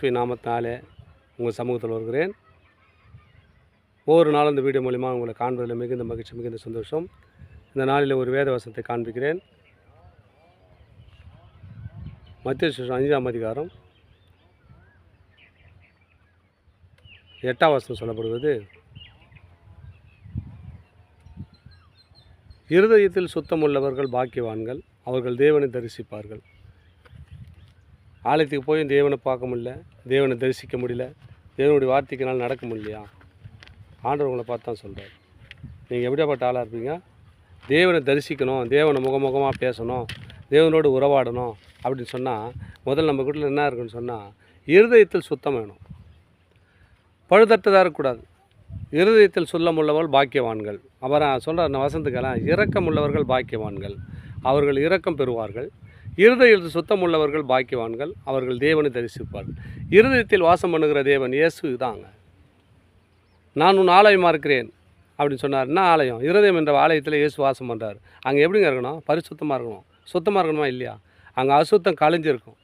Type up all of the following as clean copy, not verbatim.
நாமத்தினாலே உங்கள் சமூகத்தில் வருகிறேன். ஒவ்வொரு நாளும் இந்த வீடியோ மூலிமா உங்களை காண்பதில் மிகுந்த மகிழ்ச்சி, மிகுந்த சந்தோஷம். இந்த நாளில் ஒரு வேத வசனத்தை காண்பிக்கிறேன். மத்தேயு சுவிசேஷம் 5ஆம் அதிகாரம் 8ஆம் வசனம் சொல்லப்படுவது, இருதயத்தில் சுத்தமுள்ளவர்கள் பாக்கியவான்கள், அவர்கள் தேவனை தரிசிப்பார்கள். ஆலயத்துக்கு போய் தேவனை பார்க்க முடியல, தேவனை தரிசிக்க முடியல, தேவனுடைய வார்த்தைக்குனால நடக்க முடியலையா? ஆண்டவர் உங்களை பார்த்து தான் சொல்கிறார். நீங்கள் எப்படியாப்பட்ட ஆளாக இருப்பீங்க? தேவனை தரிசிக்கணும், தேவனை முகமுகமாக பேசணும், தேவனோடு உறவாடணும் அப்படின்னு சொன்னால் முதல்ல நம்ம வீட்டில் என்ன இருக்குன்னு சொன்னால் இருதயத்தில் சுத்தம் வேணும். பழுதற்றதாக இருக்கக்கூடாது. இருதயத்தில் சுத்தமுள்ளவர்கள் பாக்கியவான்கள். அப்புறம் சொல்கிற அந்த வசனத்துக்கெல்லாம் இரக்கம் உள்ளவர்கள் பாக்கியவான்கள், அவர்கள் இரக்கம் பெறுவார்கள். இருதயத்தில் சுத்தம் உள்ளவர்கள் பாக்கியவான்கள், அவர்கள் தேவனை தரிசிப்பார்கள். இருதயத்தில் வாசம் பண்ணுகிற தேவன் இயேசு தாங்க. நான் உன் ஆலயமாக இருக்கிறேன் அப்படின்னு சொன்னார். என்ன ஆலயம்? இருதயம் என்ற ஆலயத்தில் இயேசு வாசம் பண்ணுறார். அங்கே எப்படிங்க இருக்கணும்? பரிசுத்தமாக இருக்கணும். சுத்தமாக இருக்கணுமா இல்லையா? அங்கே அசுத்தம் கலைஞ்சிருக்கும்.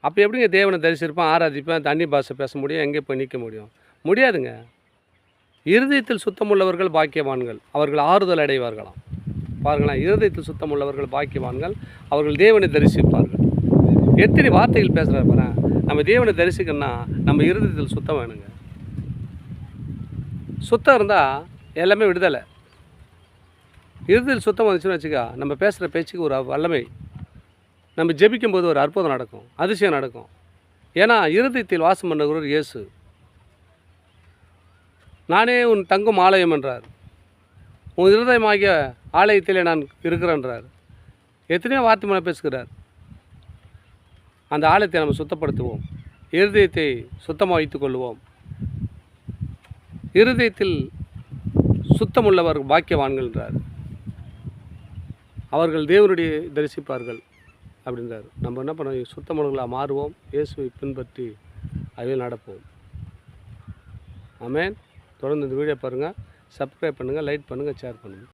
அப்போ எப்படிங்க தேவனை தரிசிப்பேன், ஆராதிப்பேன், தண்ணி பாஷை பேச முடியும், எங்கே போய் நிற்க முடியும்? முடியாதுங்க. இருதயத்தில் சுத்தமுள்ளவர்கள் பாக்கியவான்கள், அவர்கள் ஆறுதல் அடைவார்களாம். பாருங்களேன், இருதயத்தில் சுத்தம் உள்ளவர்கள் பாக்கியவான்கள், அவர்கள் தேவனை தரிசிப்பார்கள். எத்தனை வார்த்தைகள் பேசுகிறார் பாரு. நம்ம தேவனை தரிசிக்கணும்னா நம்ம இருதயத்தில் சுத்தம் வேணுங்க. சுத்தம் இருந்தால் எல்லாமே விடுதலை. இருதயத்தில் சுத்தம் வந்துச்சுன்னு வச்சுக்கா, நம்ம பேசுகிற பேச்சுக்கு ஒரு வல்லமை, நம்ம ஜெபிக்கும்போது ஒரு அற்புதம் நடக்கும், அதிசயம் நடக்கும். ஏன்னா இருதயத்தில் வாசம் பண்ணுகிறவர் இயேசு. நானே உன் தங்கும் ஆலயம் என்றார். உன் இருதயமாகிய ஆலயத்திலே நான் இருக்கிறேன்றார். எத்தனையோ வார்த்தை மேலே பேசுகிறார். அந்த ஆலயத்தை நம்ம சுத்தப்படுத்துவோம், இருதயத்தை சுத்தமாக வைத்துக் கொள்வோம். இருதயத்தில் சுத்தமுள்ளவர் பாக்கியவான்கள் என்றார். அவர்கள் தேவனுடைய தரிசிப்பார்கள் அப்படின்றார். நம்ம என்ன பண்ணுவோம்? சுத்தமுள்ளவர்களாக மாறுவோம், இயேசுவை பின்பற்றி அதில் நடப்போம். ஆமென். தொடர்ந்து இந்த வீடியோ பாருங்கள், சப்ஸ்கிரைப் பண்ணுங்கள், லைக் பண்ணுங்கள், ஷேர் பண்ணுங்கள்.